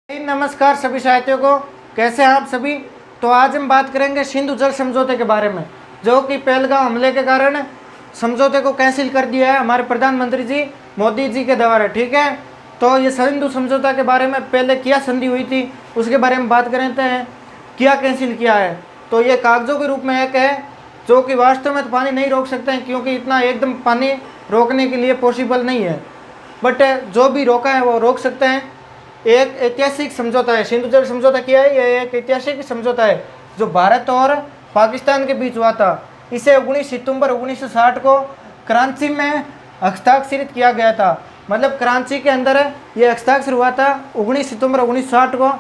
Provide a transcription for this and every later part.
नमस्कार सभी साथियों को, कैसे हैं आप सभी। तो आज हम बात करेंगे सिंधु जल समझौते के बारे में, जो कि पहलगाम हमले के कारण समझौते को कैंसिल कर दिया है हमारे प्रधानमंत्री जी मोदी जी के द्वारा। ठीक है, तो ये सिंधु समझौता के बारे में पहले क्या संधि हुई थी उसके बारे में बात करते हैं, क्या कैंसिल किया है। तो ये कागजों के रूप में एक है जो कि वास्तव में तो पानी नहीं रोक सकते हैं, क्योंकि इतना एकदम पानी रोकने के लिए पॉसिबल नहीं है, बट जो भी रोका है वो रोक सकते हैं। एक ऐतिहासिक समझौता है, सिंधु जल समझौता किया है, यह एक ऐतिहासिक समझौता है जो भारत और पाकिस्तान के बीच हुआ था। इसे 19 सितंबर 1960 को कराची में हस्ताक्षरित किया गया था। मतलब कराची के अंदर ये हस्ताक्षर हुआ था 19 सितंबर 1960 को,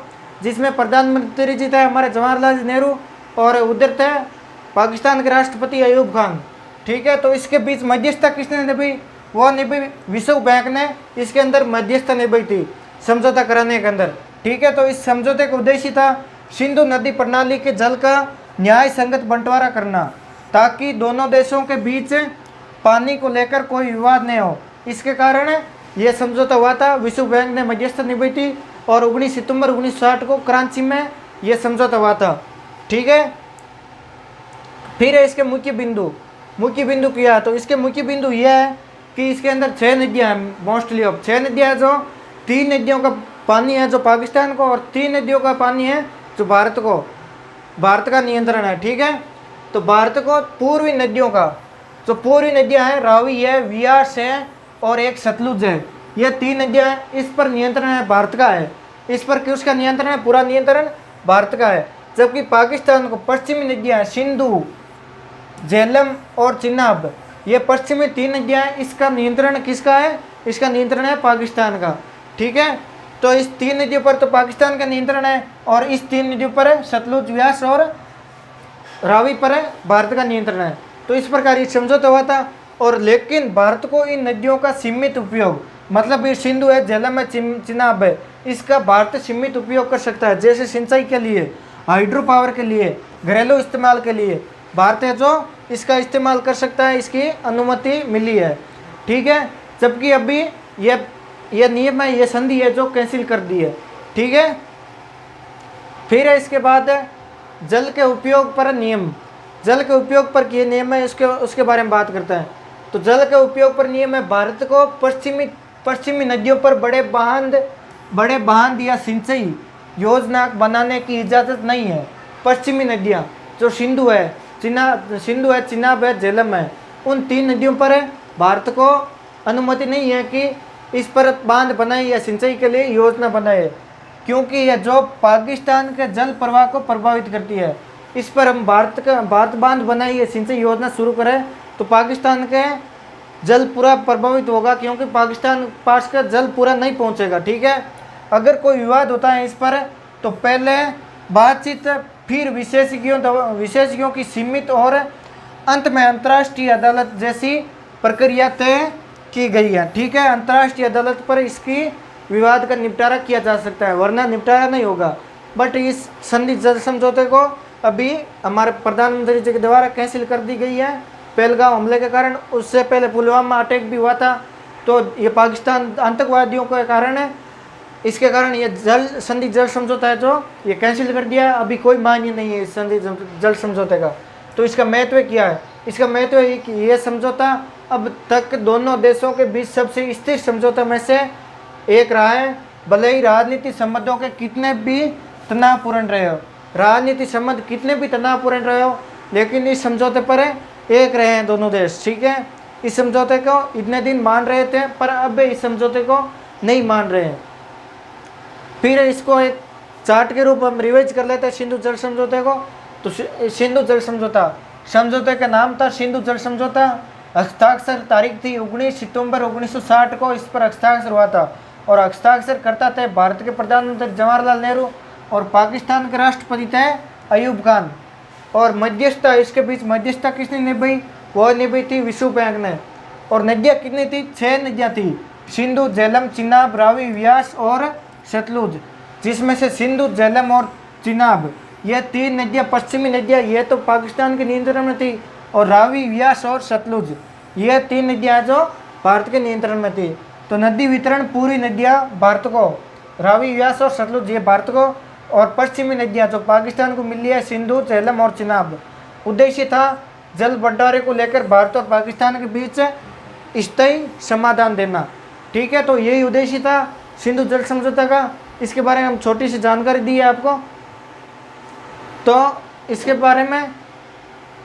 जिसमें प्रधानमंत्री जी थे हमारे जवाहरलाल नेहरू और उधर थे पाकिस्तान के राष्ट्रपति अयूब खान। ठीक है, तो इसके बीच मध्यस्थता किसने निभाई, वो निभाई विश्व बैंक ने इसके अंदर मध्यस्थता निभाई थी समझौता कराने के अंदर। ठीक है, तो इस समझौते का उद्देश्य था सिंधु नदी प्रणाली के जल का न्याय संगत बंटवारा करना, ताकि दोनों देशों के बीच पानी को लेकर कोई विवाद नहीं हो। इसके कारण यह समझौता हुआ था, विश्व बैंक ने मध्यस्थता निभाई थी और 19 सितंबर 1960 को कराची में यह समझौता हुआ था। ठीक है, फिर इसके मुख्य बिंदु क्या, तो इसके मुख्य बिंदु यह है कि इसके अंदर 6 नदियाँ हैं, मोस्टली ऑफ 6 नदियाँ हैं, जो 3 नदियों का पानी है जो पाकिस्तान को, और 3 नदियों का पानी है जो भारत का नियंत्रण है। ठीक है, तो भारत को पूर्वी नदियों का, जो पूर्वी नदियां हैं रावी है, व्यास है और एक सतलुज है, ये 3 नदियां हैं, इस पर नियंत्रण है भारत का है। इस पर किसका नियंत्रण है, पूरा नियंत्रण भारत का है। जबकि पाकिस्तान को पश्चिमी नदियाँ हैं सिंधु, झेलम और चिनाब, ये पश्चिमी 3 नदियाँ हैं, इसका नियंत्रण किसका है, इसका नियंत्रण है पाकिस्तान का। ठीक है, तो इस 3 नदियों पर तो पाकिस्तान का नियंत्रण है, और इस 3 नदियों पर सतलुज, व्यास और रावी पर भारत का नियंत्रण है। तो इस प्रकार ये समझौता हुआ था। और लेकिन भारत को इन नदियों का सीमित उपयोग, मतलब ये सिंधु है, झेलम है, चिनाब है, इसका भारत सीमित उपयोग कर सकता है, जैसे सिंचाई के लिए, हाइड्रो पावर के लिए, घरेलू इस्तेमाल के लिए भारत है जो इसका इस्तेमाल कर सकता है, इसकी अनुमति मिली है। ठीक है, जबकि अभी यह नियम है, यह संधि है जो कैंसिल कर दी है। ठीक है, फिर इसके बाद जल के उपयोग पर नियम, जल के उपयोग पर ये नियम है, उसके बारे में बात करते हैं। तो जल के उपयोग पर नियम है, भारत को पश्चिमी नदियों पर बड़े बांध या सिंचाई योजना बनाने की इजाज़त नहीं है। पश्चिमी नदियाँ जो सिंधु है, चिनाब है, झेलम है, उन 3 नदियों पर भारत को अनुमति नहीं है कि इस पर बांध बनाए या सिंचाई के लिए योजना बनाए, क्योंकि यह जो पाकिस्तान के जल प्रवाह को प्रभावित करती है। इस पर हम भारत बांध बनाए या सिंचाई योजना शुरू करें तो पाकिस्तान के जल पूरा प्रभावित होगा, क्योंकि पाकिस्तान पास का जल पूरा नहीं पहुंचेगा। ठीक है, अगर कोई विवाद होता है इस पर तो पहले बातचीत, फिर विशेषज्ञों की सीमित, और अंत में अंतर्राष्ट्रीय अदालत जैसी प्रक्रिया तय की गई है। ठीक है, अंतर्राष्ट्रीय अदालत पर इसकी विवाद का निपटारा किया जा सकता है, वरना निपटारा नहीं होगा। बट इस संधि जल समझौते को अभी हमारे प्रधानमंत्री जी के द्वारा कैंसिल कर दी गई है पहलगाम हमले के कारण। उससे पहले पुलवामा अटैक भी हुआ था, तो ये पाकिस्तान आतंकवादियों के कारण है, इसके कारण ये संधि जल समझौता है जो ये कैंसिल कर दिया। अभी कोई मान्य नहीं है इस संधि जल समझौते का। तो इसका महत्व क्या है, इसका महत्व है कि यह समझौता अब तक दोनों देशों के बीच सबसे स्थिर समझौता में से एक रहा है। भले ही राजनीतिक संबंधों के कितने भी तनावपूर्ण रहे हो, लेकिन इस समझौते पर एक रहे हैं दोनों देश। ठीक है, इस समझौते को इतने दिन मान रहे थे, पर अब इस समझौते को नहीं मान रहे हैं। फिर इसको एक चार्ट के रूप में हम रिवाइज कर लेते हैं सिंधु जल समझौते को। तो सिंधु जल समझौते का नाम था सिंधु जल समझौता। हस्ताक्षर तारीख थी 19 सितंबर 1960 को इस पर हस्ताक्षर हुआ था, और हस्ताक्षर करता थे भारत के प्रधानमंत्री जवाहरलाल नेहरू और पाकिस्तान के राष्ट्रपति थे अयूब खान। और मध्यस्थता, इसके बीच मध्यस्थता किसने निभाई, वो निभाई थी विश्व बैंक ने। और नदियाँ कितनी थी, 6 नदियाँ थी, सिंधु, झेलम, चिनाब, रावी, व्यास और सतलुज, जिसमें से सिंधु, झेलम और चिनाब ये 3 नदियाँ, पश्चिमी नदियाँ, ये तो पाकिस्तान के नियंत्रण में थी, और रावी, व्यास और सतलुज ये 3 नदियाँ जो भारत के नियंत्रण में थी। तो नदी वितरण, पूरी नदियाँ भारत को रावी, व्यास और सतलुज ये भारत को, और पश्चिमी नदियाँ जो पाकिस्तान को मिली है, सिंधु, झेलम और चिनाब। उद्देश्य था जल बंटवारे को लेकर भारत और पाकिस्तान के बीच स्थायी समाधान देना। ठीक है, तो यही उद्देश्य था सिंधु जल समझौता का। इसके बारे में हम छोटी सी जानकारी दी है आपको। तो इसके बारे में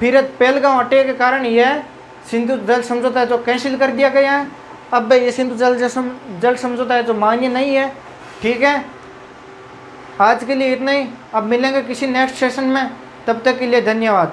फिर पहलगाम अटैक के कारण यह सिंधु जल समझौता जो कैंसिल कर दिया गया है। अब ये सिंधु जल समझौता है जो मान्य नहीं है। ठीक है, आज के लिए इतना ही। अब मिलेंगे किसी नेक्स्ट सेशन में, तब तक के लिए धन्यवाद।